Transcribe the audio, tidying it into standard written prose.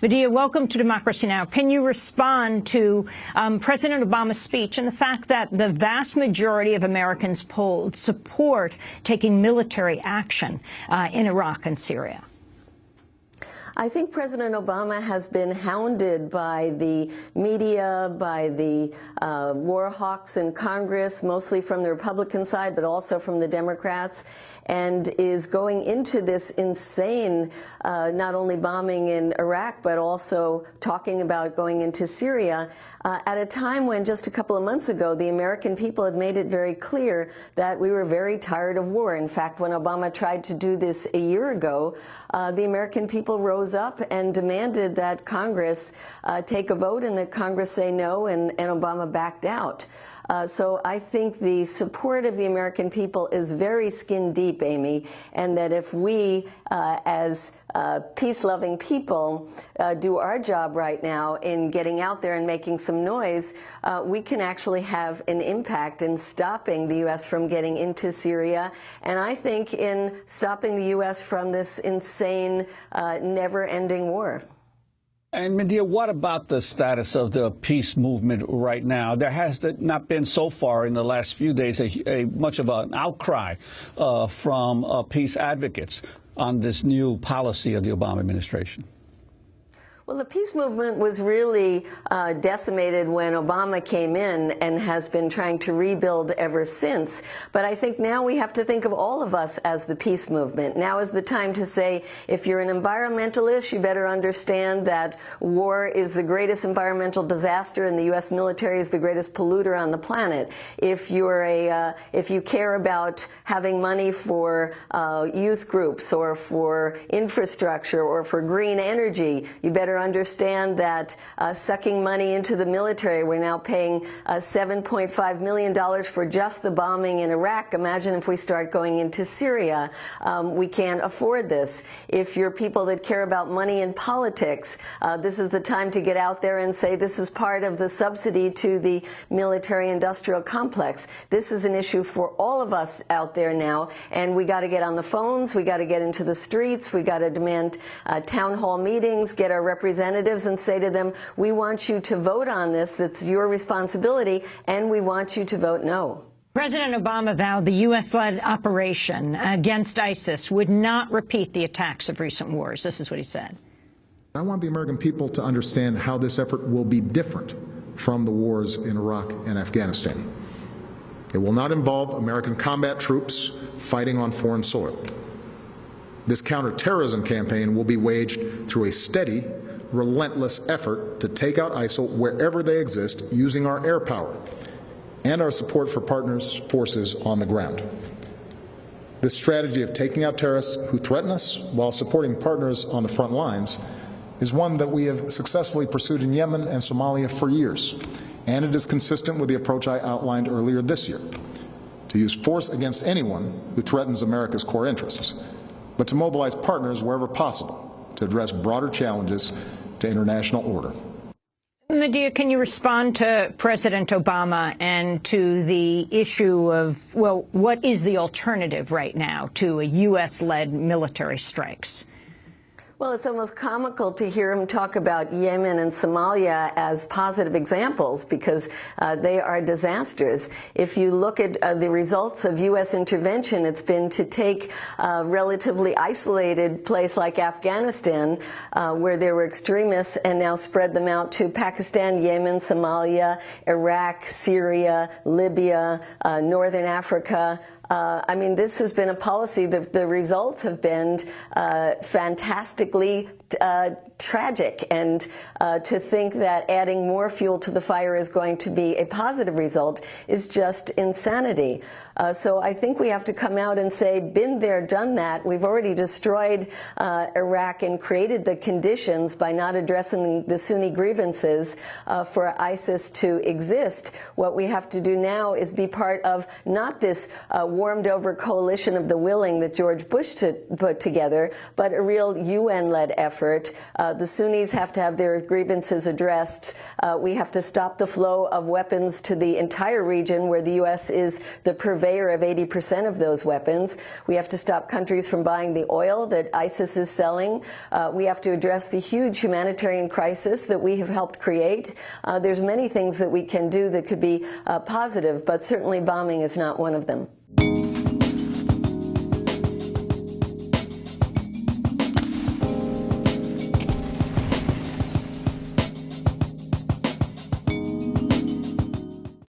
Medea, welcome to Democracy Now! Can you respond to President Obama's speech and the fact that the vast majority of Americans polled support taking military action in Iraq and Syria? I think President Obama has been hounded by the media, by the war hawks in Congress, mostly from the Republican side, but also from the Democrats, and is going into this insane, not only bombing in Iraq, but also talking about going into Syria at a time when just a couple of months ago, the American people had made it very clear that we were very tired of war. In fact, when Obama tried to do this a year ago, the American people rose up and demanded that Congress take a vote and that Congress say no, and Obama backed out. So I think the support of the American people is very skin deep, Amy, and that if we, as peace-loving people, do our job right now in getting out there and making some noise, we can actually have an impact in stopping the U.S. from getting into Syria, and I think in stopping the U.S. from this insane, never-ending war. And Medea, what about the status of the peace movement right now? There has not been so far in the last few days much of an outcry from peace advocates on this new policy of the Obama administration. Well, the peace movement was really decimated when Obama came in and has been trying to rebuild ever since. But I think now we have to think of all of us as the peace movement. Now is the time to say, if you're an environmentalist, you better understand that war is the greatest environmental disaster and the U.S. military is the greatest polluter on the planet. If you're if you care about having money for youth groups or for infrastructure or for green energy, you better understand that sucking money into the military, we're now paying $7.5 million for just the bombing in Iraq. Imagine if we start going into Syria. We can't afford this. If you're people that care about money in politics, this is the time to get out there and say this is part of the subsidy to the military-industrial complex. This is an issue for all of us out there now, and we got to get on the phones, we got to get into the streets, we got to demand town hall meetings, get our representatives and say to them, we want you to vote on this, that's your responsibility, and we want you to vote no. President Obama vowed the U.S.-led operation against ISIS would not repeat the attacks of recent wars. This is what he said. I want the American people to understand how this effort will be different from the wars in Iraq and Afghanistan. It will not involve American combat troops fighting on foreign soil. This counterterrorism campaign will be waged through a steady, relentless effort to take out ISIL wherever they exist using our air power and our support for partners' forces on the ground. This strategy of taking out terrorists who threaten us while supporting partners on the front lines is one that we have successfully pursued in Yemen and Somalia for years, and it is consistent with the approach I outlined earlier this year, to use force against anyone who threatens America's core interests, but to mobilize partners wherever possible to address broader challenges to international order. Medea, can you respond to President Obama and to the issue of, well, what is the alternative right now to a U.S.-led military strikes? Well, it's almost comical to hear him talk about Yemen and Somalia as positive examples because they are disasters. If you look at the results of U.S. intervention, it's been to take a relatively isolated place like Afghanistan, where there were extremists, and now spread them out to Pakistan, Yemen, Somalia, Iraq, Syria, Libya, Northern Africa. I mean, this has been a policy that the results have been fantastically tragic, and to think that adding more fuel to the fire is going to be a positive result is just insanity. So I think we have to come out and say, been there, done that. We've already destroyed Iraq and created the conditions by not addressing the Sunni grievances for ISIS to exist. What we have to do now is be part of not this war warmed-over coalition of the willing that George Bush put together, but a real UN-led effort. The Sunnis have to have their grievances addressed. We have to stop the flow of weapons to the entire region where the U.S. is the purveyor of 80% of those weapons. We have to stop countries from buying the oil that ISIS is selling. We have to address the huge humanitarian crisis that we have helped create. There's many things that we can do that could be positive, but certainly bombing is not one of them.